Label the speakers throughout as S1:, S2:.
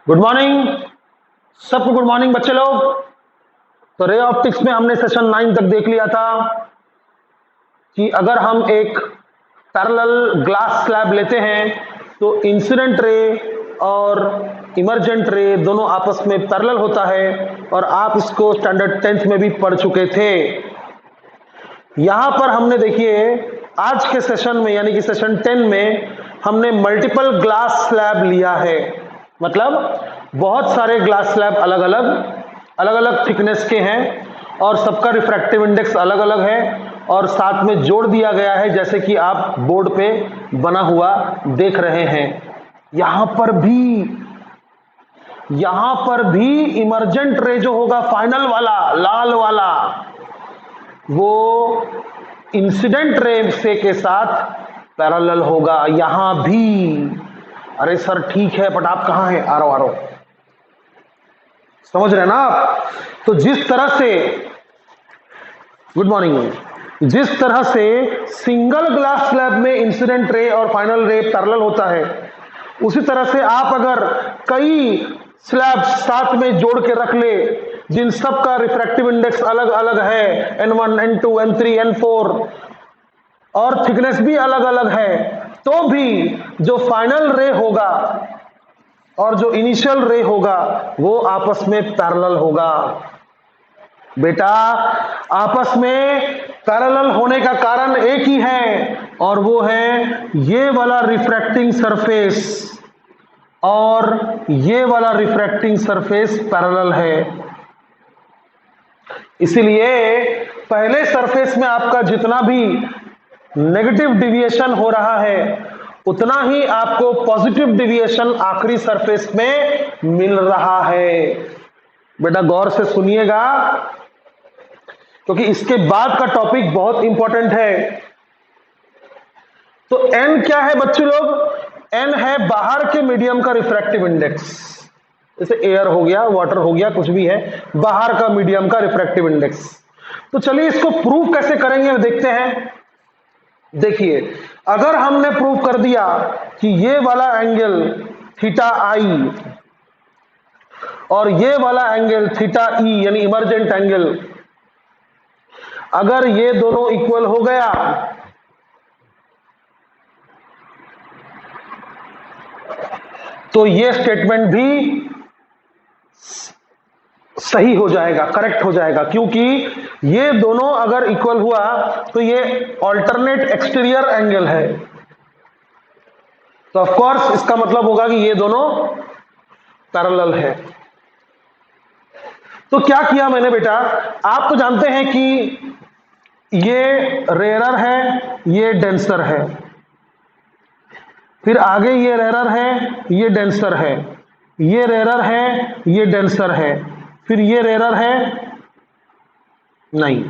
S1: Good morning सबको। Good morning बच्चे लोग। तो रे ऑप्टिक्स में हमने सेशन 9 तक देख लिया था कि अगर हम एक पैरेलल ग्लास स्लैब लेते हैं तो इंसिडेंट रे और इमर्जेंट रे दोनों आपस में पैरेलल होता है, और आप इसको स्टैंडर्ड 10th में भी पढ़ चुके थे। यहां पर हमने देखिए आज के सेशन में यानी कि सेशन 10 में हमने मल्टीपल ग्लास स्लैब लिया है। मतलब बहुत सारे ग्लास स्लैब अलग अलग थिकनेस के हैं और सबका रिफ्रैक्टिव इंडेक्स अलग अलग है, और साथ में जोड़ दिया गया है जैसे कि आप बोर्ड पे बना हुआ देख रहे हैं। यहां पर भी इमर्जेंट रे जो होगा फाइनल वाला लाल वाला, वो इंसिडेंट रे से के साथ पैरेलल होगा। यहां भी अरे सर ठीक है, बट आप कहां हैं? आ रहा हूं। समझ रहे हैं ना आप? तो जिस तरह से गुड मॉर्निंग, जिस तरह से सिंगल ग्लास स्लैब में इंसिडेंट रे और फाइनल रे पैरेलल होता है, उसी तरह से आप अगर कई स्लैब साथ में जोड़ के रख ले जिन सब का रिफ्रैक्टिव इंडेक्स अलग अलग है, N1 N2 N3 N4, और थिकनेस भी अलग अलग है, तो भी जो फाइनल रे होगा और जो इनिशियल रे होगा वो आपस में पैरेलल होगा। बेटा आपस में पैरेलल होने का कारण एक ही है, और वो है ये वाला रिफ्रैक्टिंग सरफेस और ये वाला रिफ्रैक्टिंग सरफेस पैरेलल है। इसीलिए पहले सरफेस में आपका जितना भी नेगेटिव डिविएशन हो रहा है उतना ही आपको पॉजिटिव डिविएशन आखिरी सरफेस में मिल रहा है। बेटा गौर से सुनिएगा क्योंकि इसके बाद का टॉपिक बहुत इंपॉर्टेंट है। तो एन क्या है बच्चे लोग? एन है बाहर के मीडियम का रिफ्रैक्टिव इंडेक्स, जैसे एयर हो गया, वाटर हो गया, कुछ भी है, बाहर का मीडियम का रिफ्रैक्टिव इंडेक्स। तो चलिए इसको प्रूव कैसे करेंगे देखते हैं। देखिए अगर हमने प्रूव कर दिया कि ये वाला एंगल थीटा आई और ये वाला एंगल थीटा ई यानी इमर्जेंट एंगल, अगर ये दोनों इक्वल हो गया तो ये स्टेटमेंट भी सही हो जाएगा, करेक्ट हो जाएगा, क्योंकि ये दोनों अगर इक्वल हुआ तो ये ऑल्टरनेट एक्सटीरियर एंगल है। तो ऑफ कोर्स इसका मतलब होगा कि ये दोनों पैरेलल है। तो क्या किया मैंने बेटा, आप तो जानते हैं कि ये रेयरर है, ये डेंसर है, फिर आगे ये रेयरर है, ये डेंसर है, ये रेयरर है, ये डेंसर है, फिर ये रेयरर है, नहीं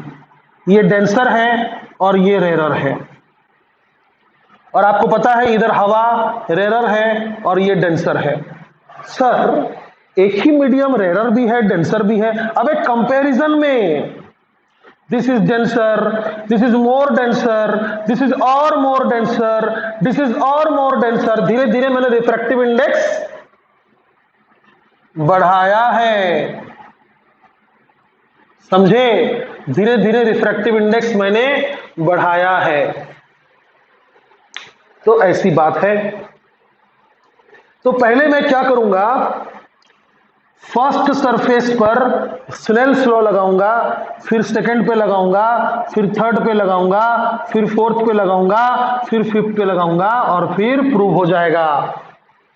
S1: ये डेंसर है और ये रेयरर है। और आपको पता है इधर हवा रेयरर है और ये डेंसर है। सर एक ही मीडियम रेयरर भी है डेंसर भी है, अब एक कंपैरिजन में this is denser, this is more denser, this is और मोर डेंसर, दिस इज और मोर डेंसर, धीरे धीरे मैंने रिफ्रैक्टिव इंडेक्स बढ़ाया है। समझे? धीरे धीरे रिफ्रैक्टिव इंडेक्स मैंने बढ़ाया है। तो ऐसी बात है। तो पहले मैं क्या करूंगा, फर्स्ट सरफेस पर स्नेल्स लॉ लगाऊंगा, फिर सेकंड पे लगाऊंगा, फिर थर्ड पे लगाऊंगा, फिर फोर्थ पे लगाऊंगा, फिर फिफ्थ पे लगाऊंगा, और फिर प्रूव हो जाएगा।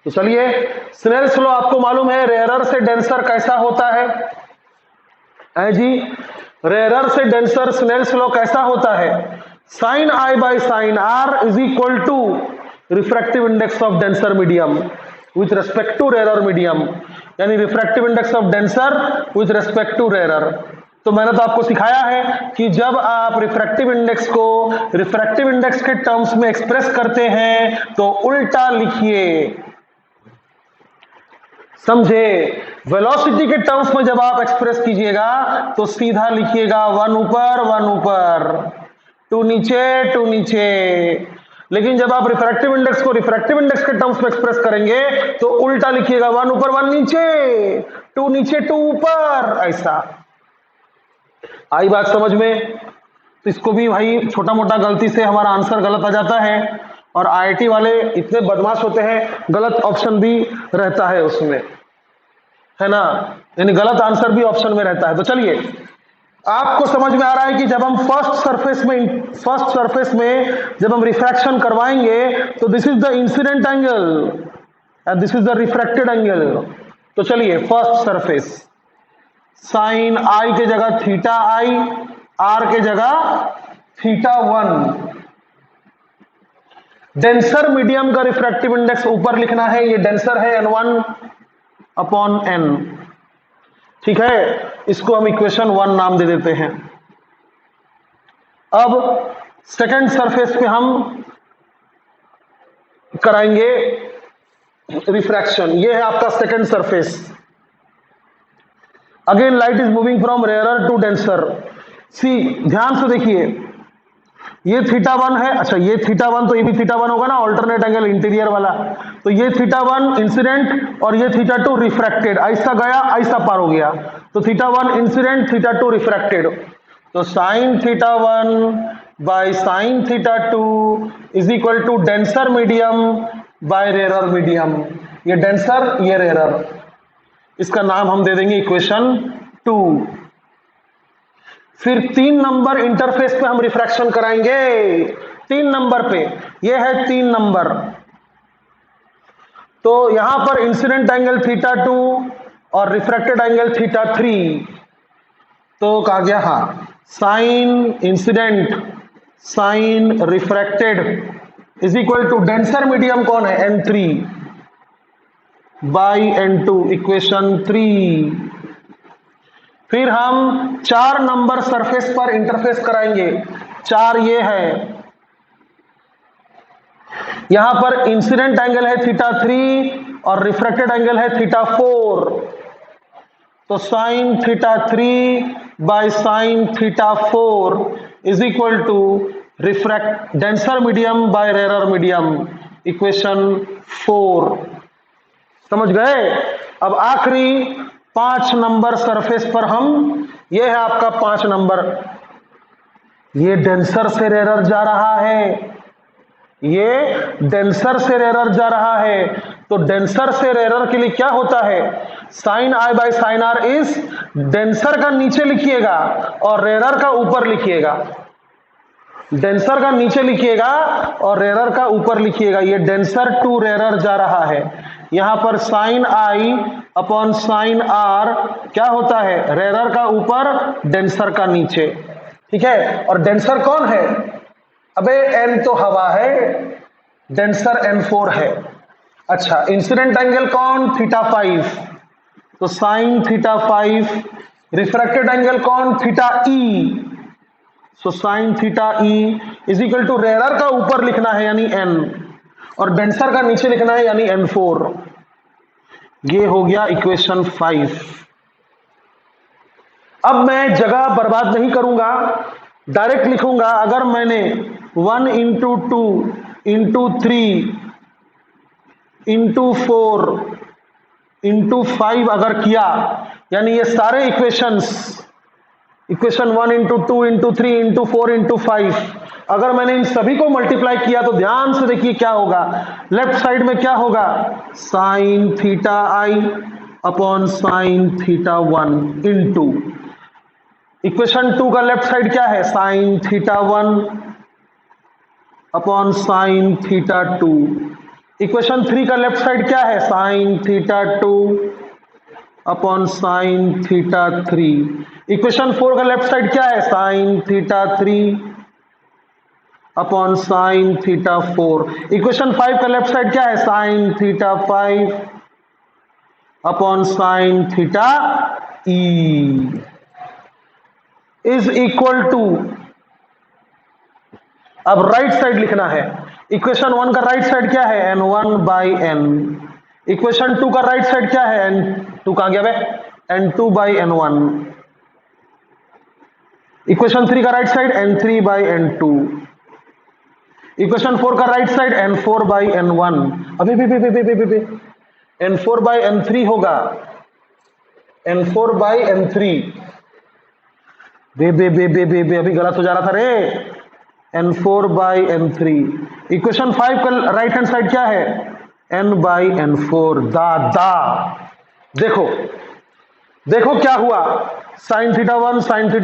S1: तो चलिए स्नेल्स लॉ आपको मालूम है रेयरर से डेंसर कैसा होता है जी? रेयरर से डेंसर स्नेल्स लॉ कैसा होता है? Sine i by sine are is equal to refractive index of denser medium with respect to rarer medium, यानी refractive index of denser with respect to rarer. तो मैंने तो आपको सिखाया है कि जब आप रिफ्रैक्टिव इंडेक्स को रिफ्रैक्टिव इंडेक्स के टर्म्स में एक्सप्रेस करते हैं तो उल्टा लिखिए। समझे? वेलोसिटी के टर्म्स में जब आप एक्सप्रेस कीजिएगा तो सीधा लिखिएगा 1 ऊपर 1 ऊपर, 2 नीचे 2 नीचे, लेकिन जब आप रिफ्रैक्टिव इंडेक्स को रिफ्रैक्टिव इंडेक्स के टर्म्स में एक्सप्रेस करेंगे तो उल्टा लिखिएगा, 1 ऊपर 1 नीचे, 2 नीचे 2 ऊपर, ऐसा। आई बात समझ में? तो इसको भी भाई छोटा मोटा गलती से हमारा आंसर गलत आ जाता है, और आईआईटी वाले इतने बदमाश होते हैं, गलत ऑप्शन भी रहता है उसमें, है ना, यानी गलत आंसर भी ऑप्शन में रहता है। तो चलिए, आपको समझ में आ रहा है कि जब हम फर्स्ट सरफेस में जब हम रिफ्रैक्शन करवाएंगे तो this is the incident angle and this is the refracted angle. तो चलिए, फर्स्ट सरफेस, साइन आई के जगह थीटा आई, आर के जगह थीटा 1। डेंसर मीडियम का रिफ्रैक्टिव इंडेक्स ऊपर लिखना है, ये डेंसर है n1 अपॉन n, ठीक है। इसको हम इक्वेशन 1 नाम दे देते हैं। अब सेकंड सरफेस पे हम कराएंगे रिफ्रैक्शन। ये है आपका second surface. Again light is moving from rarer to denser. See, ध्यान से देखिए, ये थीटा 1 है, अच्छा ये थीटा 1, तो ये भी थीटा 1 होगा ना, ऑल्टरनेट एंगल इंटीरियर वाला। तो ये थीटा 1 इंसिडेंट और ये थीटा 2 रिफ्रैक्टेड, ऐसा गया ऐसा पार हो गया, तो थीटा 1 इंसिडेंट, थीटा 2 रिफ्रैक्टेड। तो sine theta 1 by sine theta 2 is equal to denser medium by rarer medium. ये डेंसर, ये रेयरर, इसका नाम हम दे देंगे इक्वेशन 2। फिर 3 नंबर इंटरफेस पे हम रिफ्रैक्शन कराएंगे, 3 नंबर पे, ये है 3 नंबर। तो यहां पर इंसिडेंट एंगल थीटा 2 और रिफ्रैक्टेड एंगल थीटा 3। तो कहा गया, हाँ, sine incident sine refracted is equal to denser medium कौन है, n3 बाई n2, इक्वेशन 3। फिर हम 4 नंबर सरफेस पर इंटरफेस कराएंगे। 4 ये है, यहां पर इंसिडेंट एंगल है थीटा 3 और रिफ्रैक्टेड एंगल है थीटा 4। तो sine theta 3 by sine theta 4 is equal to refract denser medium by rarer medium, equation 4। समझ गए? अब आखिरी 5 नंबर सरफेस पर हम, ये है आपका 5 नंबर, ये डेंसर से रेयरर जा रहा है, ये डेंसर से रेयरर जा रहा है। तो डेंसर से रेयरर के लिए क्या होता है, sine I by sine are is, denser का नीचे लिखिएगा और रेयरर का ऊपर लिखिएगा, डेंसर का नीचे लिखिएगा और रेयरर का ऊपर लिखिएगा। ये डेंसर टू रेयरर जा रहा है, यहां पर sine I upon sine R क्या होता है, रेयरर का ऊपर डेंसर का नीचे, ठीक है। और डेंसर कौन है, अबे n तो हवा है, डेंसर n4 है। अच्छा, इंसिडेंट एंगल कौन, थीटा 5, तो साइन थीटा 5, रिफ्रैक्टेड एंगल कौन, theta e, so sine theta e is equal to rarer का ऊपर लिखना है यानी n और डेंसर का नीचे लिखना है यानी n4। ये हो गया इक्वेशन 5। अब मैं जगह बर्बाद नहीं करूंगा, डायरेक्ट लिखूंगा। अगर मैंने 1 इंटू 2 इंटू 3 इंटू 4 इंटू 5 अगर किया, यानी ये सारे equations, equation 1 into 2 into 3 into 4 into 5, अगर मैंने इन सभी को मल्टीप्लाई किया तो ध्यान से देखिए क्या होगा, लेफ्ट साइड में क्या होगा, sine theta I upon sine theta 1 into equation 2 का लेफ्ट साइड क्या है, sine theta 1 upon sine theta 2। Equation 3 का लेफ्ट साइड क्या है, sine theta 2 upon sine theta 3। Equation 4 का लेफ्ट साइड क्या है, sine theta 3 upon sine theta 4। Equation 5 का लेफ्ट साइड क्या है, sine theta 5 upon sine theta e is equal to, अब राइट साइड लिखना है। इक्वेशन 1 का राइट साइड क्या है, n1 बाई n। इक्वेशन 2 का राइट साइड क्या है, n2 कहां गया भाई, n2 बाई n1। इक्वेशन 3 का right side n3 by n2। Equation 4 का right side n4 by n1, अभी भी n4 बाई n3 होगा, n4 बाई n3, बे अभी गलत हो जा रहा था रे, n4 बाई n3। इक्वेशन 5 का राइट हैंड साइड क्या है, n बाई n4। दा देखो क्या हुआ, sign theta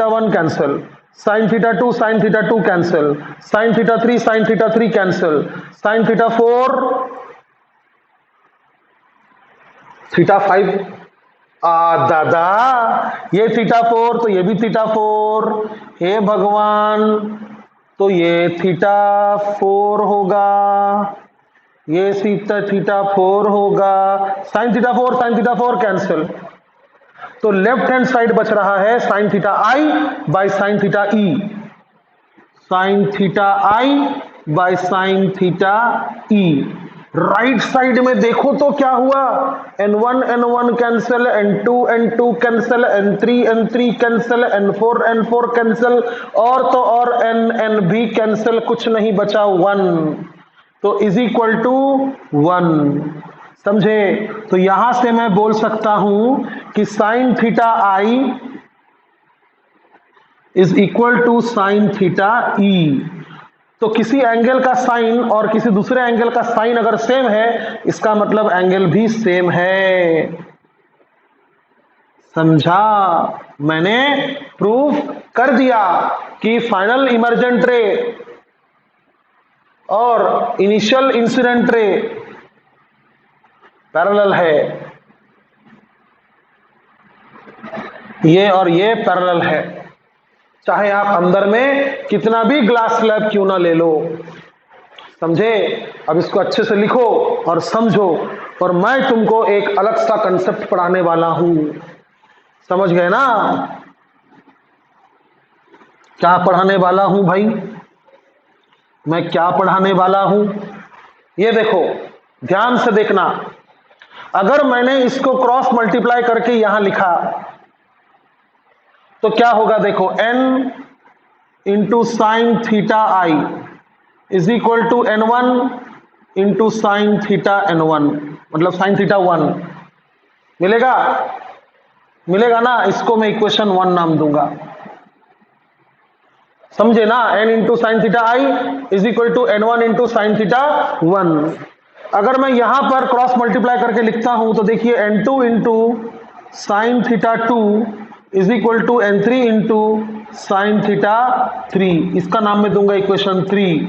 S1: 1 cancel, sign theta 2 cancel, sign theta 3 cancel, sign theta 4 theta 5, दादा ये थीटा 4 तो ये भी थीटा 4, हे भगवान, तो ये थीटा 4 होगा, ये थीटा 4 होगा, साइन थीटा 4 कैंसिल, तो लेफ्ट हैंड साइड बच रहा है sine theta I by sign theta E, sign theta I by sign theta E. Right side में देखो तो क्या हुआ, n1 cancel, n2 cancel, n3 cancel, n4 cancel, और तो और n भी कैंसिल, कुछ नहीं बचा 1, तो इज इक्वल टू 1। समझे? तो यहां से मैं बोल सकता हूं कि sine theta I is equal to sine theta e. तो किसी एंगल का साइन और किसी दूसरे एंगल का साइन अगर सेम है, इसका मतलब एंगल भी सेम है। समझा? मैंने प्रूफ कर दिया कि फाइनल इमर्जेंट रे और इनिशियल इंसिडेंट रे पैरेलल है, ये और ये पैरेलल है, चाहे आप अंदर में कितना भी ग्लास स्लैब क्यों ना ले लो। समझे? अब इसको अच्छे से लिखो और समझो, और मैं तुमको एक अलग सा कंसेप्ट पढ़ाने वाला हूं। समझ गए ना? क्या पढ़ाने वाला हूं भाई? मैं क्या पढ़ाने वाला हूं, ये देखो, ध्यान से देखना। अगर मैंने इसको क्रॉस मल्टीप्लाई करके यहां लिखा तो क्या होगा, देखो, n into sine theta I is equal to n1 into sine theta n1, मतलब साइन थीटा 1 मिलेगा ना। इसको मैं इक्वेशन 1 नाम दूंगा। समझे ना? n into sine theta I is equal to n1 into sine theta 1। अगर मैं यहां पर क्रॉस मल्टीप्लाई करके लिखता हूं तो देखिए n2 into sine theta 2 is equal to n3 into sine theta 3। इसका नाम मैं दूंगा इक्वेशन 3।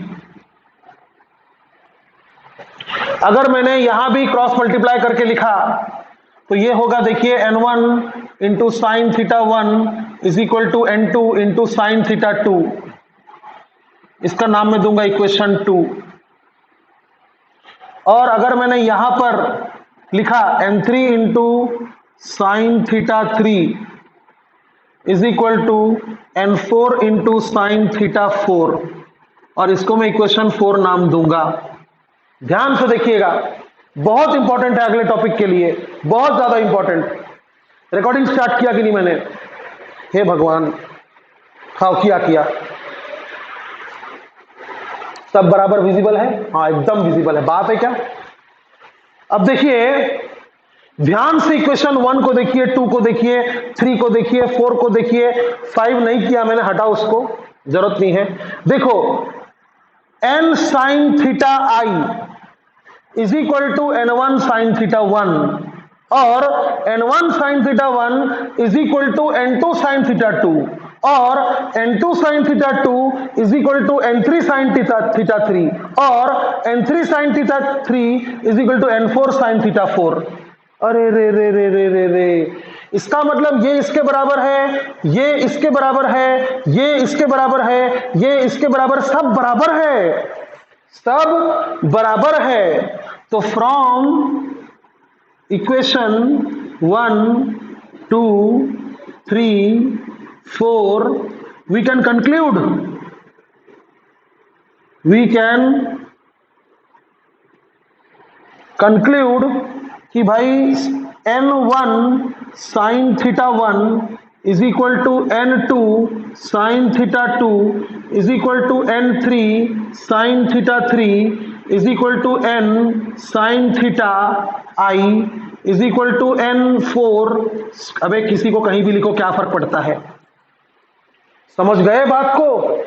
S1: अगर मैंने यहां भी क्रॉस मल्टीप्लाई करके लिखा तो ये होगा, देखिए, n1 into sine theta 1 is equal to n2 into sine theta 2। इसका नाम मैं दूंगा इक्वेशन 2। और अगर मैंने यहां पर लिखा n3 into sine theta 3 is equal to n4 into sine theta 4, और इसको मैं इक्वेशन 4 नाम दूंगा। ध्यान से देखिएगा, बहुत इंपॉर्टेंट है अगले टॉपिक के लिए, बहुत ज्यादा इंपॉर्टेंट। रिकॉर्डिंग स्टार्ट किया कि नहीं मैंने? हे भगवान, हाँ किया। सब बराबर विजिबल है? हाँ, एकदम विजिबल है। बात है क्या? अब देखिए, ध्यान से इक्वेशन 1 को देखिए, 2 को देखिए, 3 को देखिए, 4 को देखिए। 5 नहीं किया मैंने, हटाओ उसको, जरूरत नहीं है। देखो, n sine theta I is equal to n1 sine theta 1, और n1 sine theta 1 is equal to n2 sine theta 2, और n2 sine theta 2 is equal to n3 sine theta 3, और n3 sine theta 3 is equal to n4 sine theta 4। अरे रे रे रे रे रे रे, इसका मतलब ये इसके बराबर है, ये इसके बराबर है, ये इसके बराबर है, ये इसके बराबर, सब बराबर है, सब बराबर है। तो from equation 1 2 3 4 we can conclude कि भाई n1 sine theta 1 is equal to N2 sine theta 2 is equal to N3 sine theta 3 is equal to N sine theta I is equal to N4। अबे किसी को कहीं भी लिखो, क्या फर्क पड़ता है? समझ गए बात को?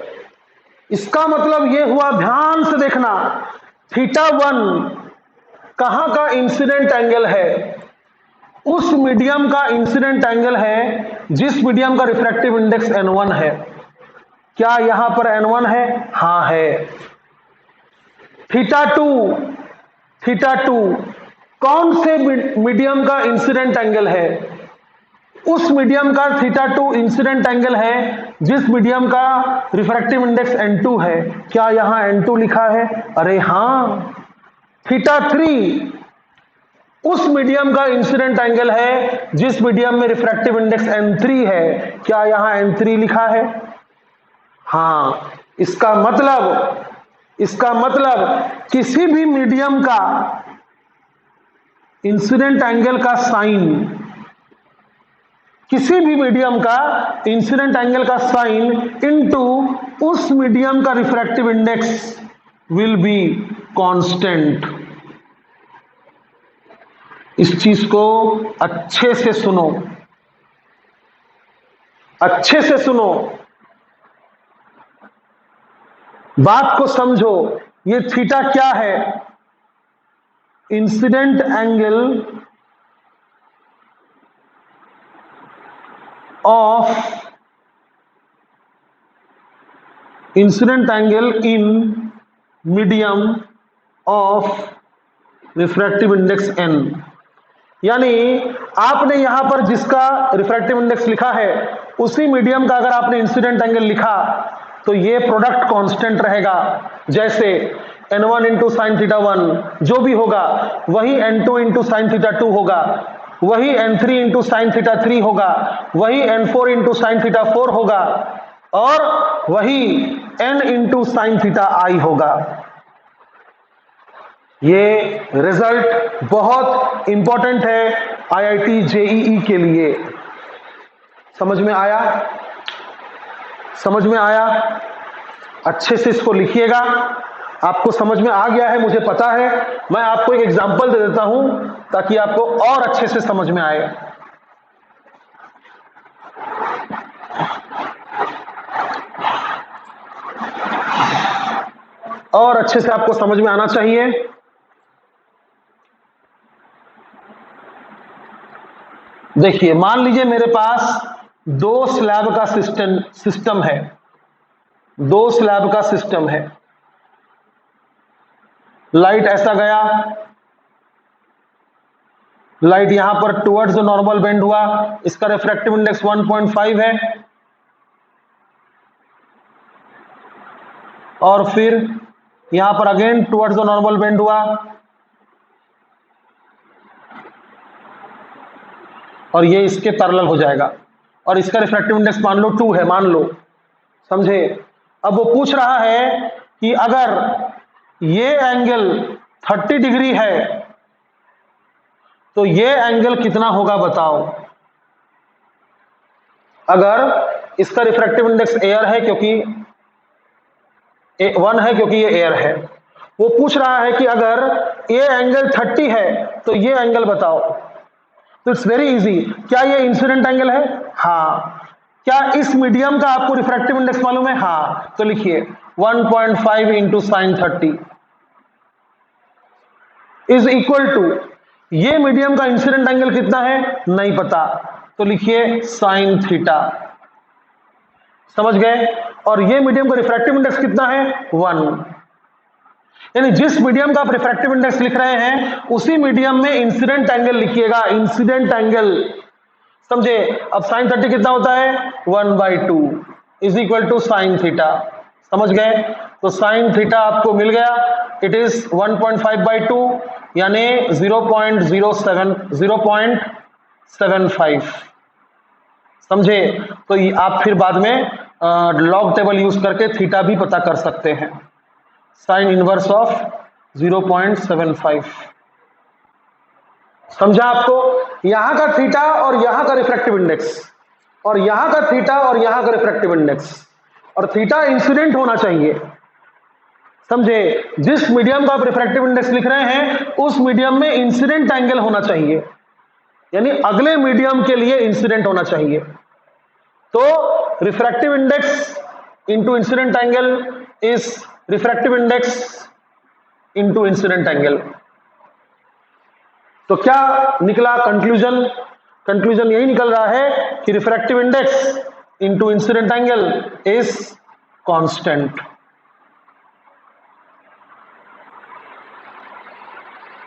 S1: इसका मतलब यह हुआ, ध्यान से देखना, थीटा 1 कहां का इंसिडेंट एंगल है? उस मीडियम का इंसिडेंट एंगल है जिस मीडियम का रिफ्रैक्टिव इंडेक्स N1 है। क्या यहां पर N1 है? हां है। थीटा 2 कौन से मीडियम का इंसिडेंट एंगल है? उस मीडियम का थीटा 2 इंसिडेंट एंगल है जिस मीडियम का रिफ्रैक्टिव इंडेक्स N2 है। क्या यहां N2 लिखा है? अरे हां। थीटा 3 उस मीडियम का इंसिडेंट एंगल है जिस मीडियम में रिफ्रैक्टिव इंडेक्स N3 है। क्या यहां N3 लिखा है? हां। इसका मतलब किसी भी मीडियम का इंसिडेंट एंगल का साइन, किसी भी मीडियम का इंसिडेंट एंगल का साइन इनटू उस मीडियम का refractive index will be constant. इस चीज को अच्छे से सुनो, अच्छे से सुनो, बात को समझो। ये थीटा क्या है? Incident angle in medium of refractive index n। यानी आपने यहां पर जिसका रिफ्रैक्टिव इंडेक्स लिखा है उसी मीडियम का अगर आपने इंसिडेंट एंगल लिखा तो ये प्रोडक्ट कांस्टेंट रहेगा। जैसे N1 इंटू साइन थीटा 1 जो भी होगा वही N2 इंटू साइन थीटा 2 होगा, वही N3 इंटू साइन थीटा 3 होगा, वही N4 इंटू साइन थीटा 4 होगा और वही N into sine theta I होगा। ये रिजल्ट बहुत इंपॉर्टेंट है IIT JEE के लिए। समझ में आया? समझ में आया? अच्छे से इसको लिखिएगा। आपको समझ में आ गया है मुझे पता है। मैं आपको एक एग्जांपल दे देता हूं ताकि आपको और अच्छे से समझ में आए। और अच्छे से आपको समझ में आना चाहिए। देखिए, मान लीजिए मेरे पास दो स्लैब का सिस्टम है, दो स्लैब का सिस्टम है। लाइट ऐसा गया, लाइट यहां पर टुवर्ड्स द नॉर्मल बेंड हुआ, इसका रिफ्रैक्टिव इंडेक्स 1.5 है और फिर यहां पर again towards the normal bend हुआ और ये इसके पैरेलल हो जाएगा और इसका रिफ्रैक्टिव इंडेक्स मान लो 2 है, मान लो, समझे? अब वो पूछ रहा है कि अगर ये एंगल 30 डिग्री है तो ये एंगल कितना होगा बताओ। अगर इसका रिफ्रैक्टिव इंडेक्स एयर है क्योंकि 1 है क्योंकि ये एयर है, वो पूछ रहा है कि अगर ये एंगल 30 है तो ये एंगल बताओ। तो इट्स वेरी इजी। क्या ये इंसिडेंट एंगल है? हाँ। क्या इस मीडियम का आपको रिफ्रैक्टिव इंडेक्स मालूम है? हाँ। तो लिखिए 1.5 into sine 30 is equal to, ये मीडियम का इंसिडेंट एंगल कितना है नहीं पता, तो लिखिए साइन थीटा। समझ गए? और ये मीडियम का रिफ्रैक्टिव इंडेक्स कितना है? 1। यानी जिस मीडियम का आप रिफ्रैक्टिव इंडेक्स लिख रहे हैं उसी मीडियम में इंसिडेंट एंगल लिखिएगा, इंसिडेंट एंगल। समझे? अब साइन 30 कितना होता है? 1/2 is equal to sine theta. समझ गए? तो साइन थीटा आपको मिल गया, इट इज 1.5/2 यानी 0.75। समझे? तो आप फिर बाद में लॉग टेबल यूज करके थीटा भी पता कर सकते हैं। Sine inverse of 0.75। समझा आपको? यहां का थीटा और यहां का रिफ्रैक्टिव इंडेक्स और यहां का थीटा और यहां का रिफ्रैक्टिव इंडेक्स, और थीटा इंसिडेंट होना चाहिए, समझे? जिस मीडियम का आप रिफ्रैक्टिव इंडेक्स लिख रहे हैं उस मीडियम में इंसिडेंट एंगल होना चाहिए, यानी अगले मीडियम के लिए इंसिडेंट होना चाहिए। तो refractive index into incident angle is refractive index into incident angle. तो क्या निकला कंक्लूजन? कंक्लूजन यही निकल रहा है कि refractive index into incident angle is constant.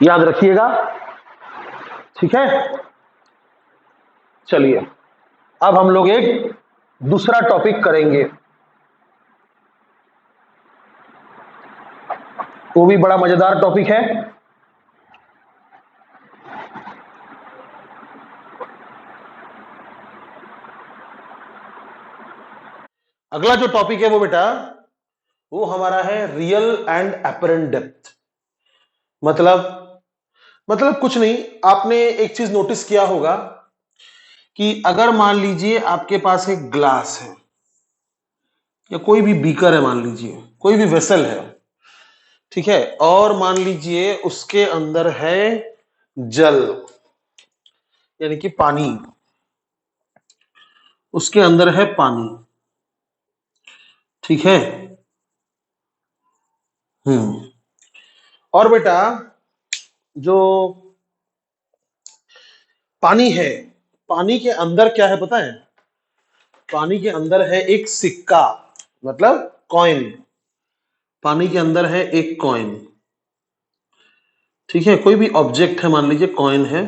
S1: याद रखिएगा, ठीक है? चलिए अब हम लोग एक दूसरा टॉपिक करेंगे, वो भी बड़ा मजेदार टॉपिक है। अगला जो टॉपिक है वो बेटा वो हमारा है रियल एंड एपरेंट डेप्थ। मतलब कुछ नहीं, आपने एक चीज नोटिस किया होगा कि अगर मान लीजिए आपके पास एक ग्लास है या कोई भी बीकर है, मान लीजिए कोई भी वेसल है, ठीक है, और मान लीजिए उसके अंदर है जल यानी कि पानी, उसके अंदर है पानी, ठीक है। और बेटा जो पानी है, पानी के अंदर क्या है पता है? पानी के अंदर है एक सिक्का, मतलब कॉइन। पानी के अंदर है एक कॉइन, ठीक है, कोई भी ऑब्जेक्ट है, मान लीजिए कॉइन है।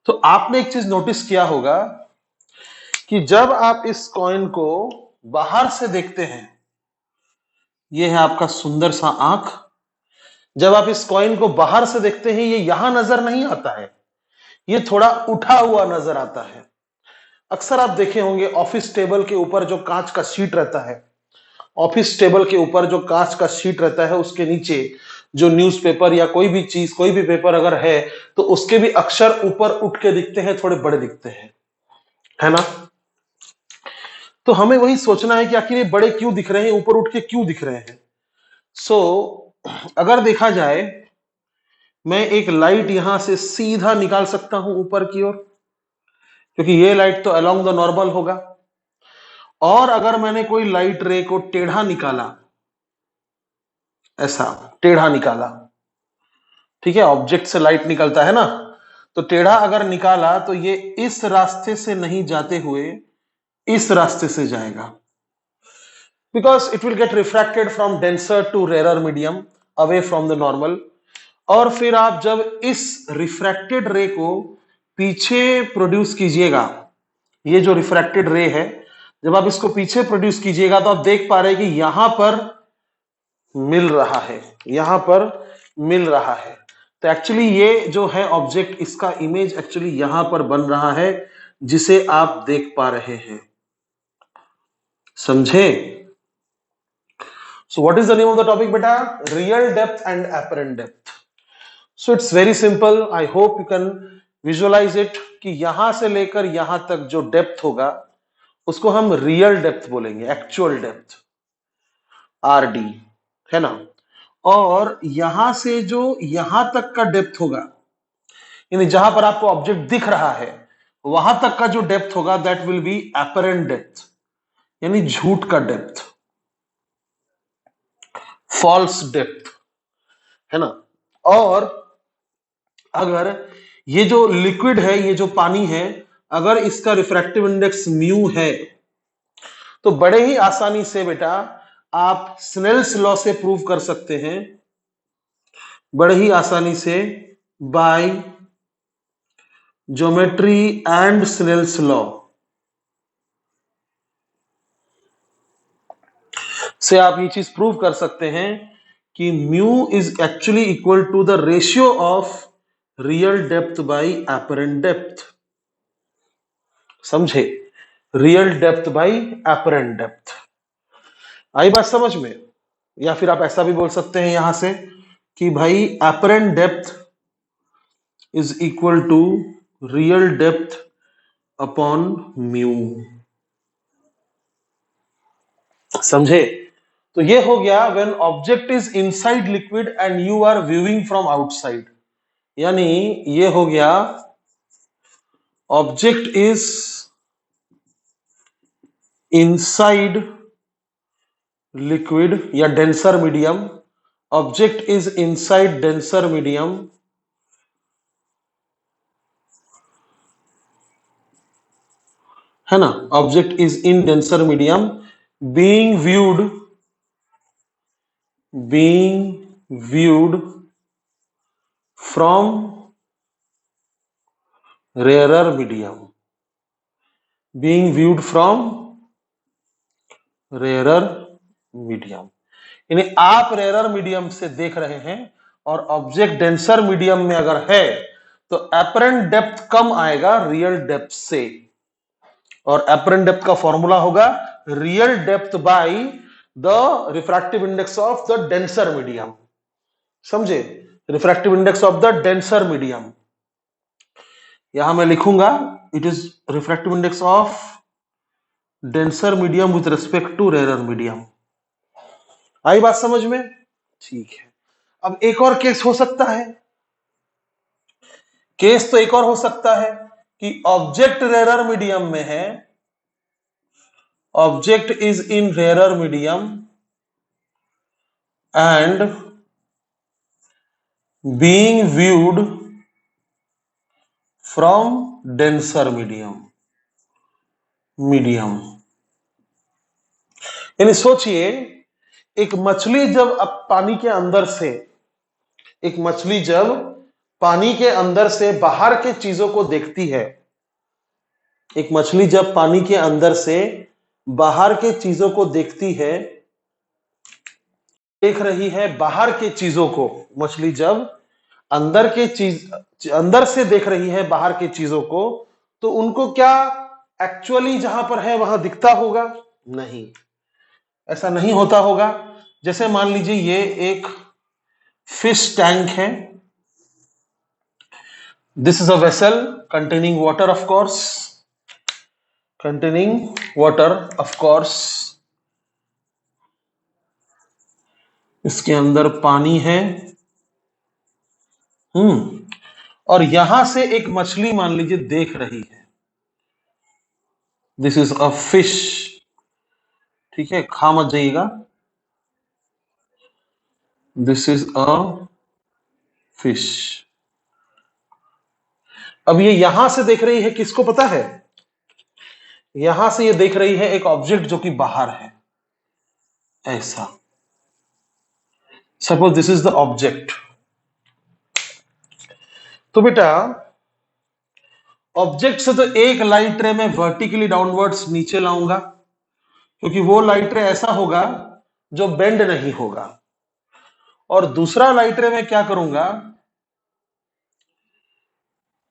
S1: तो आपने एक चीज नोटिस किया होगा कि जब आप इस कॉइन को बाहर से देखते हैं, यह है आपका सुंदर सा आंख, जब आप इस कॉइन को बाहर से देखते हैं ये यहां नजर नहीं आता है, ये थोड़ा उठा हुआ नजर आता है। अक्सर आप देखे होंगे ऑफिस टेबल के ऊपर जो कांच का शीट रहता है, ऑफिस टेबल के ऊपर जो कांच का शीट रहता है उसके नीचे जो न्यूज़पेपर या कोई भी चीज, कोई भी पेपर अगर है तो उसके भी अक्षर ऊपर उठ के दिखते हैं, थोड़े बड़े दिखते हैं, है ना? तो हमें वही सोचना है कि आखिर ये बड़े क्यों दिख रहे हैं, ऊपर उठ के क्यों दिख रहे हैं। अगर देखा जाए, मैं एक लाइट यहां से सीधा निकाल सकता हूं ऊपर की ओर, क्योंकि ये लाइट तो अलोंग द नॉर्मल होगा। और अगर मैंने कोई लाइट रे को टेढ़ा निकाला, ऐसा टेढ़ा निकाला, ठीक है, ऑब्जेक्ट से लाइट निकलता है ना, तो टेढ़ा अगर निकाला तो ये इस रास्ते से नहीं जाते हुए इस रास्ते से जाएगा, because it will get refracted from denser to rare medium away from the normal. और फिर आप जब इस रिफ्रैक्टेड रे को पीछे प्रोड्यूस कीजिएगा, ये जो रिफ्रैक्टेड रे है, जब आप इसको पीछे प्रोड्यूस कीजिएगा तो आप देख पा रहे हैं कि यहां पर मिल रहा है, यहां पर मिल रहा है। तो एक्चुअली ये जो है ऑब्जेक्ट, इसका इमेज एक्चुअली यहां पर बन रहा है, जिसे आप देख पा रहे हैं, समझे? So what is the name of the topic बेटा? Real depth and apparent depth. So it's very simple, I hope you can visualise it, कि यहां से लेकर यहां तक जो डेप्थ होगा उसको हम रियल डेप्थ बोलेंगे, एक्चुअल डेप्थ, आरडी, है ना? और यहां से जो यहां तक का डेप्थ होगा, यानी जहां पर आपको ऑब्जेक्ट दिख रहा है वहां तक का जो डेप्थ होगा, that will be apparent depth, यानी झूठ का डेप्थ, फॉल्स डेप्थ, है ना? और अगर ये जो लिक्विड है, ये जो पानी है, अगर इसका रिफ्रैक्टिव इंडेक्स म्यू है तो बड़े ही आसानी से बेटा आप स्नेल्स लॉ से प्रूव कर सकते हैं, बड़े ही आसानी से, by geometry and Snell's law से आप ये चीज प्रूव कर सकते हैं कि mu is actually equal to the ratio of real depth by apparent depth, समझे? Real depth by apparent depth. आई बात समझ में? या फिर आप ऐसा भी बोल सकते हैं यहां से कि भाई apparent depth is equal to real depth upon mu. समझे? तो ये हो गया when object is inside liquid and you are viewing from outside. यानी ये हो गया ऑब्जेक्ट इज इनसाइड लिक्विड या denser medium, object is inside denser medium है ना, object is in denser medium being viewed from rarer medium, being viewed from rarer medium। यानी आप rare medium से देख रहे हैं और ऑब्जेक्ट डेंसर मीडियम में अगर है तो एपरेंट डेप्थ कम आएगा रियल डेप्थ से, और एपरेंट डेप्थ का फॉर्मूला होगा real depth by the refractive index of the denser medium. समझे? Refractive index of the denser medium, यहां मैं लिखूंगा it is refractive index of denser medium with respect to rare medium. आई बात समझ में? ठीक है। अब एक और केस हो सकता है, केस तो एक और हो सकता है कि ऑब्जेक्ट रेयर मीडियम में है, object is in rare medium and being viewed from denser medium. यानी सोचिए एक मछली जब पानी के अंदर से, एक मछली जब पानी के अंदर से बाहर के चीजों को देखती है, एक मछली जब पानी के अंदर से बाहर के चीजों को देखती है, देख रही है बाहर के चीजों को, मछली जब अंदर से देख रही है बाहर के चीजों को, तो उनको क्या एक्चुअली जहां पर है वहां दिखता होगा? नहीं, ऐसा नहीं होता होगा। जैसे मान लीजिए ये एक फिश टैंक है, this is a vessel containing water of course, containing water of course, इसके अंदर पानी है। और यहां से एक मछली मान लीजिए देख रही है, दिस इज अ फिश। ठीक है, खा मत जाइएगा, दिस इज अ फिश। अब ये यहां से देख रही है, किसको पता है? यहां से ये देख रही है एक ऑब्जेक्ट जो कि बाहर है, ऐसा। Suppose this is the object. तो बेटा ऑब्जेक्ट से तो एक लाइट रे में वर्टिकली डाउनवर्ड्स नीचे लाऊंगा, क्योंकि वो लाइट रे ऐसा होगा जो बेंड नहीं होगा, और दूसरा लाइट रे में क्या करूंगा,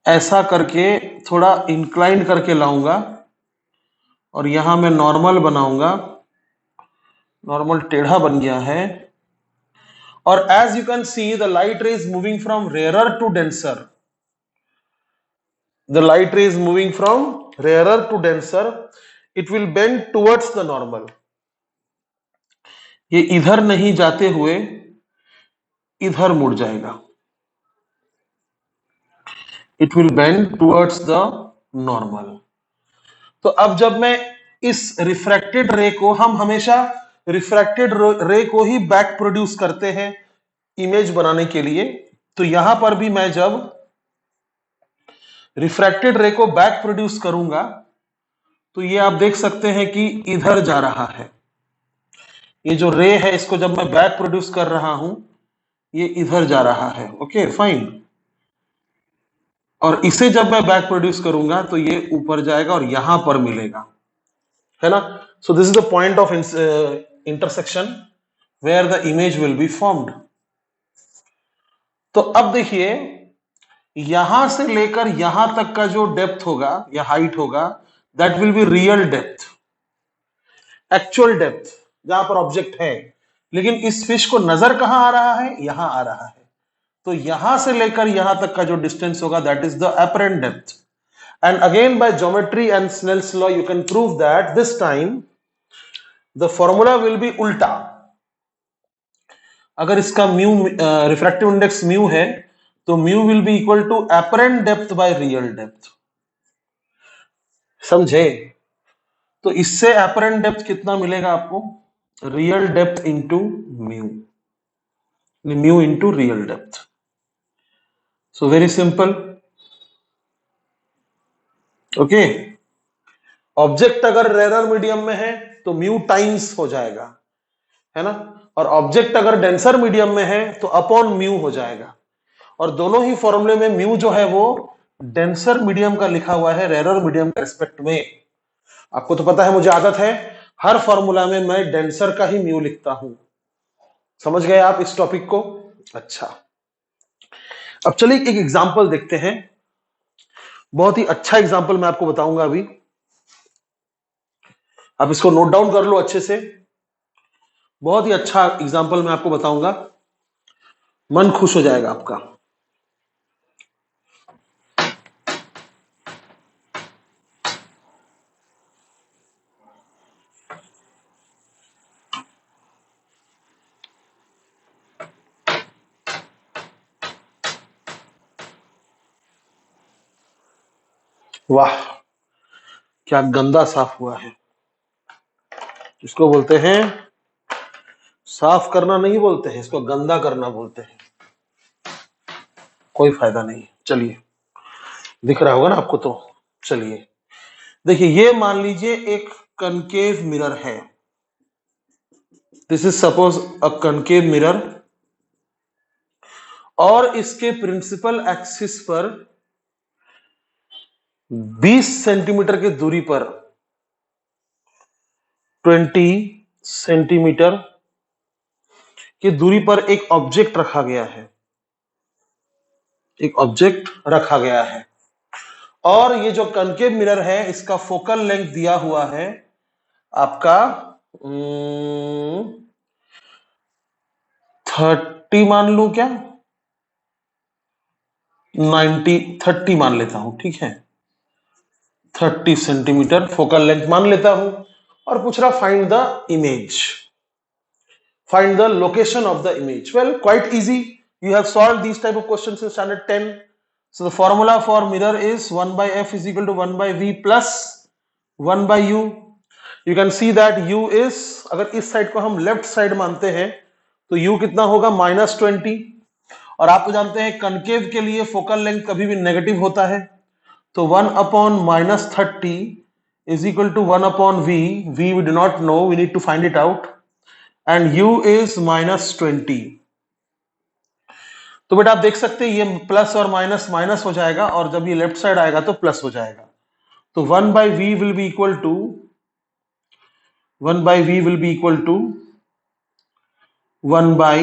S1: ऐसा करके थोड़ा इंक्लाइन करके लाऊंगा, और यहां मैं नॉर्मल बनाऊंगा, नॉर्मल टेढ़ा बन गया है। और as you can see the light ray is moving from rarer to denser, the light ray is moving from rarer to denser, it will bend towards the normal। ये इधर नहीं जाते हुए इधर मुड़ जाएगा, it will bend towards the normal। तो अब जब मैं इस रिफ्रैक्टेड रे को, हम हमेशा रिफ्रैक्टेड रे को ही बैक प्रोड्यूस करते हैं इमेज बनाने के लिए, तो यहां पर भी मैं जब रिफ्रैक्टेड रे को बैक प्रोड्यूस करूंगा तो ये आप देख सकते हैं कि इधर जा रहा है, ये जो रे है इसको जब मैं बैक प्रोड्यूस कर रहा हूं ये इधर जा रहा है। ओके फाइन, और इसे जब मैं बैक प्रोड्यूस करूंगा तो ये ऊपर जाएगा और यहां पर मिलेगा, है ना। So this is the point of intersection where the image will be formed. तो अब देखिए यहां से लेकर यहां तक का जो डेप्थ होगा या हाइट होगा, that will be real depth, actual depth जहां पर ऑब्जेक्ट है। लेकिन इस फिश को नजर कहां आ रहा है? यहां आ रहा है, तो यहां से लेकर यहां तक का जो डिस्टेंस होगा that is the apparent depth. And again by geometry and Snell's law you can prove that this time the formula will be उल्टा. अगर इसका म्यू रिफ्रैक्टिव इंडेक्स म्यू है तो mu will be equal to apparent depth by real depth. समझे? तो इससे apparent depth कितना मिलेगा आपको? Real depth into mu, mu into real depth. So very simple. Okay. Object अगर रेरर मीडियम में है तो म्यू टाइम्स हो जाएगा, है ना, और ऑब्जेक्ट अगर डेंसर मीडियम में है तो अपॉन म्यू हो जाएगा. और दोनों ही फॉर्मूले में म्यू जो है वो डेंसर मीडियम का लिखा हुआ है रेरर मीडियम के रिस्पेक्ट में. आपको तो पता है, मुझे आदत है हर फॉर्मूला में मैं डेंसर का ही म्यू लिखता हूं. समझ गए आप इस टॉपिक को? अच्छा, अब चलिए एक एग्जांपल देखते हैं. बहुत ही अच्छा एग्जांपल मैं आपको बताऊंगा अभी. आप इसको नोट डाउन कर लो अच्छे से. बहुत ही अच्छा एग्जांपल मैं आपको बताऊंगा, मन खुश हो जाएगा आपका. वाह, क्या गंदा साफ हुआ है. इसको बोलते हैं, साफ करना नहीं बोलते हैं, इसको गंदा करना बोलते हैं. कोई फायदा नहीं. चलिए, दिख रहा होगा ना आपको तो. चलिए देखिए, ये मान लीजिए एक कनकेव मिरर है. This is suppose a concave mirror, और इसके प्रिंसिपल एक्सिस पर 20 सेंटीमीटर की दूरी पर 20 सेंटीमीटर की दूरी पर एक ऑब्जेक्ट रखा गया है. एक ऑब्जेक्ट रखा गया है, और ये जो कनकेव मिरर है इसका फोकल लेंथ दिया हुआ है आपका 30 मान लू क्या, 30 मान लेता हूं. ठीक है, 30 सेंटीमीटर फोकल लेंथ मान लेता हूं. और पूछ रहा find the image, find the location of the image. Well, quite easy. You have solved these type of questions in standard 10. So the formula for mirror is 1 by f is equal to 1 by v plus 1 by u. You can see that u is, अगर इस side को हम left side मानते हैं तो u कितना होगा -20. और आप तो जानते हैं कनकेव के लिए फोकल लेंथ कभी भी नेगेटिव होता है. तो 1 upon -30 is equal to 1 upon v. v we do not know, we need to find it out. And u is -20. तो बेटा आप देख सकते हैं ये प्लस और माइनस माइनस हो जाएगा, और जब ये लेफ्ट साइड आएगा तो प्लस हो जाएगा. तो 1 by v will be equal to 1 by v will be equal to 1 by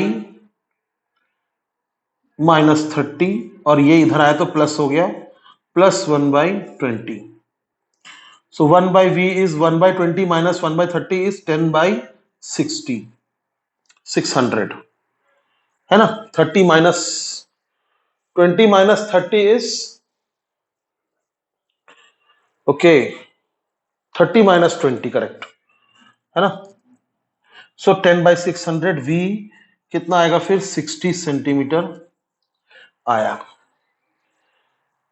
S1: -30, और ये इधर आया तो प्लस हो गया, plus 1 by 20. So 1 by v is 1 by 20 minus 1 by 30 is 10 by 60, 600, है ना. 30 minus 20 minus 30 is okay, 30 minus 20 correct, है ना. सो 10 by 600, v कितना आएगा फिर 60 सेंटीमीटर आया.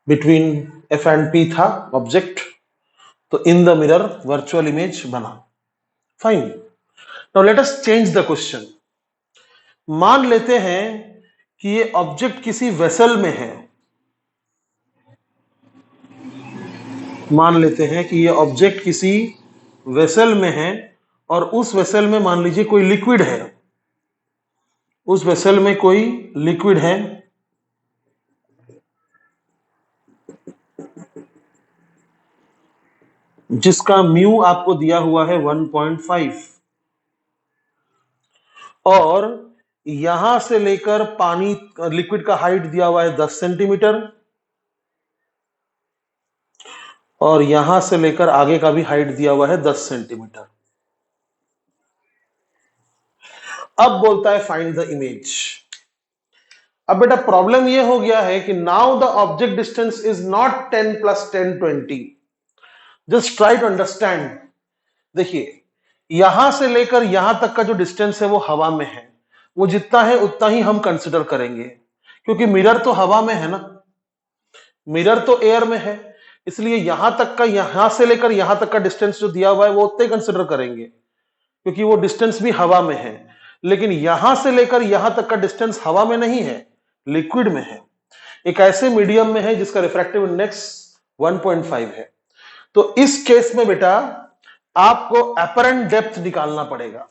S1: बिटवीन f एंड p था ऑब्जेक्ट, तो in the mirror virtual image बना. Fine. Now let us change the question. मान लेते हैं कि ये ऑब्जेक्ट किसी वेसल में है. मान लेते हैं कि ये ऑब्जेक्ट किसी वेसल में है, और उस वेसल में मान लीजिए कोई लिक्विड है. उस वेसल में कोई लिक्विड है, जिसका म्यू आपको दिया हुआ है 1.5, और यहां से लेकर पानी लिक्विड का हाइट दिया हुआ है 10 सेंटीमीटर, और यहां से लेकर आगे का भी हाइट दिया हुआ है 10 सेंटीमीटर. अब बोलता है फाइंड द इमेज. अब बेटा प्रॉब्लम ये हो गया है कि now the object distance is not 10 + 10 20। Just try to understand. देखिए यहां से लेकर यहां तक का जो डिस्टेंस है वो हवा में है, वो जितना है उतना ही हम कंसिडर करेंगे, क्योंकि मिरर तो हवा में है ना, मिरर तो एयर में है, इसलिए यहां तक का, यहां से लेकर यहां तक का डिस्टेंस जो दिया हुआ है वो उतना ही कंसिडर करेंगे, क्योंकि वो डिस्टेंस भी हवा में है। लेकिन यहां से लेकर यहां तक का डिस्टेंस हवा में नहीं है, लिक्विड में है, एक ऐसे मीडियम में है जिसका रिफ्रैक्टिव इंडेक्स 1.5 है। तो इस केस में बेटा आपको अपरेंट डेप्थ निकालना पड़ेगा,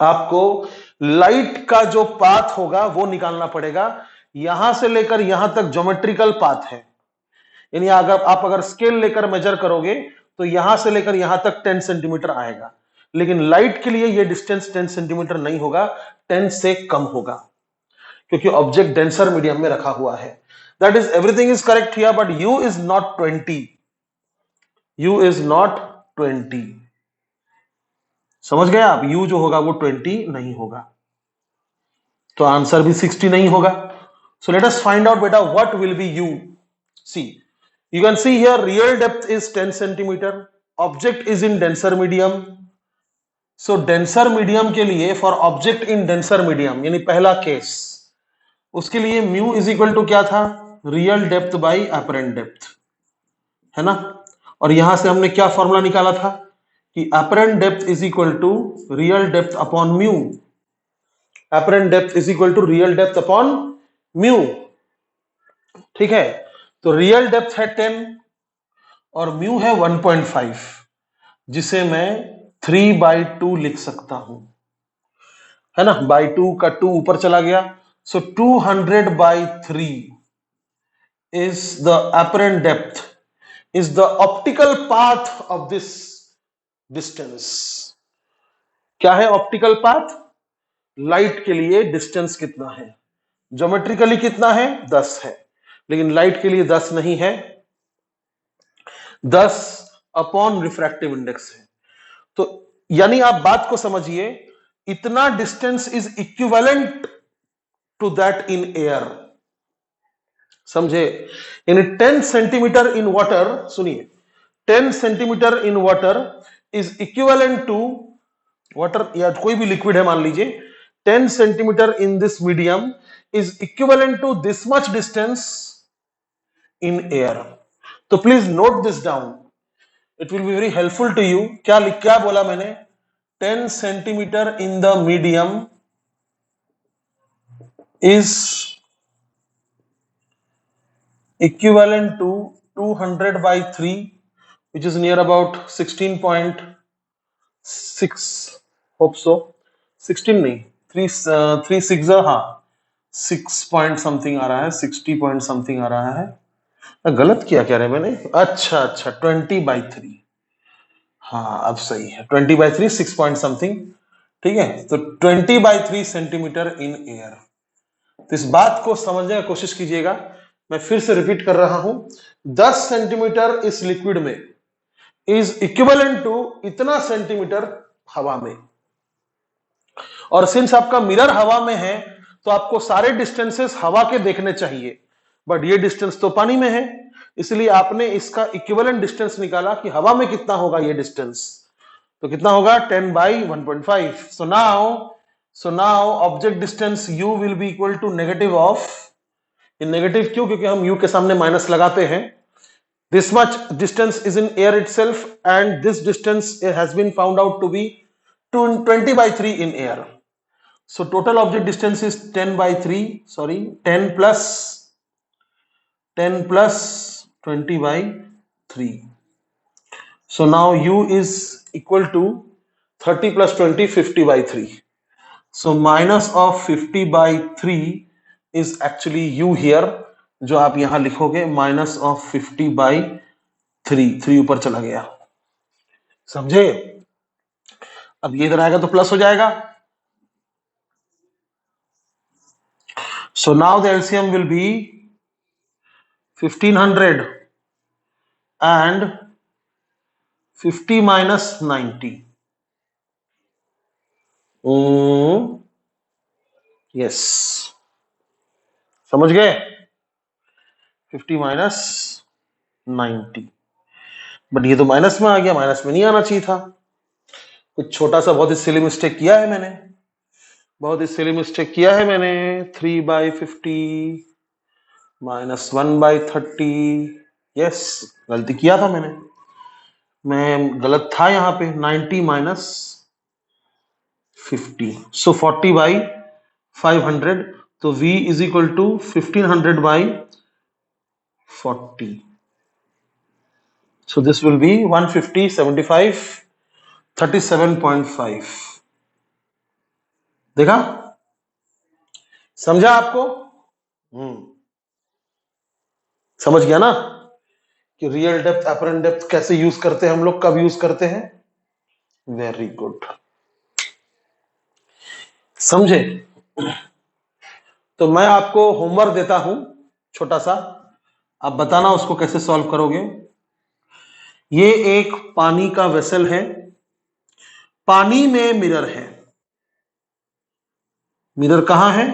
S1: आपको लाइट का जो पाथ होगा वो निकालना पड़ेगा। यहां से लेकर यहां तक ज्योमेट्रिकल पाथ है, यानी अगर स्केल लेकर मेजर करोगे तो यहां से लेकर यहां तक 10 सेंटीमीटर आएगा, लेकिन लाइट के लिए यह डिस्टेंस 10 सेंटीमीटर नहीं होगा, 10 से कम होगा, क्योंकि ऑब्जेक्ट डेंसर मीडियम में रखा हुआ है। That is everything is correct here, but you is not 20, you is not 20। समझ गए आप? u जो होगा वो 20 नहीं होगा, तो आंसर भी 60 नहीं होगा। So let us find out बेटा what will be u। See, you can see here real depth is 10 centimeter, object is in denser medium। so denser medium के लिए for object in denser medium यानी पहला case, उसके लिए mu is equal to क्या था? Real depth by apparent depth, है ना। और यहां से हमने क्या फॉर्मूला निकाला था कि apparent depth is equal to real depth upon mu, apparent depth is equal to real depth upon mu, ठीक है। तो रियल डेप्थ है 10 और म्यू है 1.5, जिसे मैं 3/2 लिख सकता हूं, है ना। बाई 2 का 2 ऊपर चला गया, सो 200/3 is the apparent depth, is the optical path of this distance. क्या है ऑप्टिकल पाथ? लाइट के लिए डिस्टेंस कितना है? ज्योमेट्रिकली कितना है? 10 है, लेकिन लाइट के लिए 10 नहीं है, 10 अपॉन रिफ्रैक्टिव इंडेक्स है। तो यानी आप बात को समझिए, इतना distance is equivalent to that in air, समझे। यानी 10 सेंटीमीटर इन वाटर, सुनिए, 10 centimetre in water is equivalent to, water या कोई भी लिक्विड है मान लीजिए, 10 centimetre in this medium is equivalent to this much distance in air. तो please note this down, it will be very helpful to you. क्या बोला मैंने? 10 centimetre in the medium is equivalent to 200/3, which is near about 16.6, hope so, 16 नहीं, 3 6 हाँ 6 point something आ रहा है, 60 point something आ रहा है। गलत किया क्या रे मैंने? अच्छा 20/3, हाँ अब सही है, 20/3 6 पॉइंट समथिंग, ठीक है। तो 20/3 सेंटीमीटर इन एयर। तो इस बात को समझने की कोशिश कीजिएगा, मैं फिर से रिपीट कर रहा हूं, 10 सेंटीमीटर इस लिक्विड में इज इक्विवेलेंट टू इतना सेंटीमीटर हवा में। और सिंस आपका मिरर हवा में है तो आपको सारे डिस्टेंसेस हवा के देखने चाहिए, बट ये डिस्टेंस तो पानी में है, इसलिए आपने इसका इक्विवेलेंट डिस्टेंस निकाला कि हवा में कितना होगा ये डिस्टेंस, तो कितना होगा? 10/1.5। So now object distance u will be equal to negative of, in negative क्यों? क्योंकि हम u के सामने माइनस लगाते हैं। This much distance is in air itself and this distance has been found out to be 20/3 in air. So total object distance is 10/3, sorry 10 plus 20/3. So now u is equal to 30 plus 20, 50/3. So minus of 50/3 is actually u here, जो आप यहां लिखोगे minus of 50/3, 3 ऊपर चला गया, समझे। अब ये इधर आएगा तो प्लस हो जाएगा। So now the LCM will be 1500 and 50 minus 90. Yes. समझ गए? 50 माइनस 90, बट ये तो माइनस में आ गया, माइनस में नहीं आना चाहिए था। कुछ छोटा सा बहुत ही सिली मिस्टेक किया है मैंने, बहुत ही सिली मिस्टेक किया है मैंने। 3/50 माइनस 1/30, यस, गलती किया था मैंने, मैं गलत था यहाँ पे। 90 माइनस 50, सो 40/500, तो v is equal to 1500/40, so this will be 150, 75, 37.5। देखा? समझा आपको? समझ गया ना कि रियल डेप्थ अपरेंट डेप्थ कैसे यूज करते हैं हम लोग, कब यूज करते हैं? वेरी गुड, समझे? तो मैं आपको होमवर्क देता हूं छोटा सा, आप बताना उसको कैसे सॉल्व करोगे। ये एक पानी का वेसल है, पानी में मिरर है। मिरर कहां है?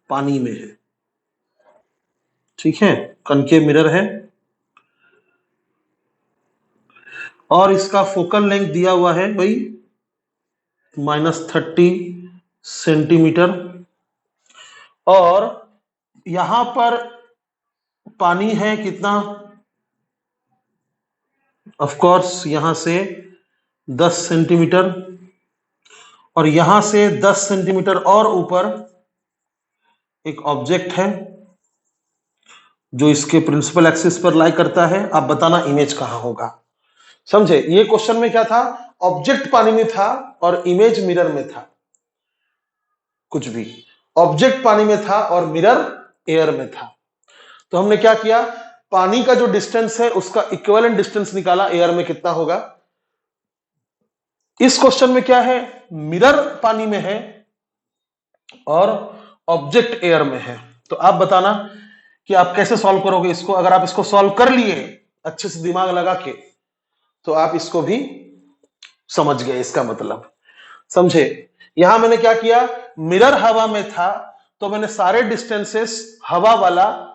S1: पानी में है, ठीक है, कनकेव मिरर है, और इसका फोकल लेंथ दिया हुआ है भाई -30 सेंटीमीटर, और यहां पर पानी है कितना? ऑफ कोर्स यहां से 10 सेंटीमीटर, और यहां से 10 सेंटीमीटर और ऊपर एक ऑब्जेक्ट है जो इसके प्रिंसिपल एक्सिस पर लाई करता है। आप बताना इमेज कहां होगा। समझे? ये क्वेश्चन में क्या था? ऑब्जेक्ट पानी में था और इमेज मिरर में था। कुछ भी, ऑब्जेक्ट पानी में था और मिरर एयर में था। तो हमने क्या किया, पानी का जो डिस्टेंस है उसका इक्विवेलेंट डिस्टेंस निकाला, एयर में कितना होगा। इस क्वेश्चन में क्या है, मिरर पानी में है और ऑब्जेक्ट एयर में है। तो आप बताना कि आप कैसे सॉल्व करोगे इसको। अगर आप इसको सॉल्व कर लिए अच्छे से दिमाग लगा के, तो आप इसको भी समझ गए, इसका मतलब समझे। यहां मैंने क्या किया, मिरर हवा में था तो मैंने सारे डिस्टेंसेस हवा वाला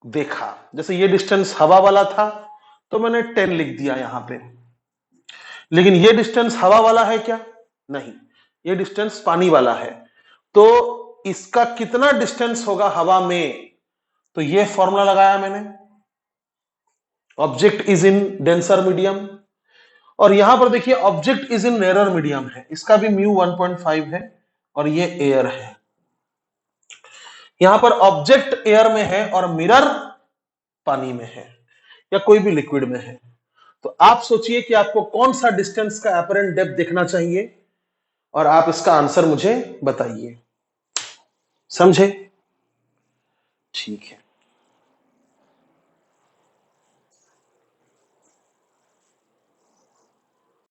S1: देखा। जैसे ये डिस्टेंस हवा वाला था तो मैंने 10 लिख दिया यहां पे, लेकिन ये डिस्टेंस हवा वाला है क्या? नहीं, ये डिस्टेंस पानी वाला है। तो इसका कितना डिस्टेंस होगा हवा में? तो ये फॉर्मूला लगाया मैंने, object is in denser medium, और यहां पर देखिए object is in rare medium है, इसका भी म्यू 1.5 है, और ये एयर है। यहां पर ऑब्जेक्ट एयर में है और मिरर पानी में है या कोई भी लिक्विड में है। तो आप सोचिए कि आपको कौन सा डिस्टेंस का अपरेंट डेप्थ देखना चाहिए, और आप इसका आंसर मुझे बताइए। समझे? ठीक है।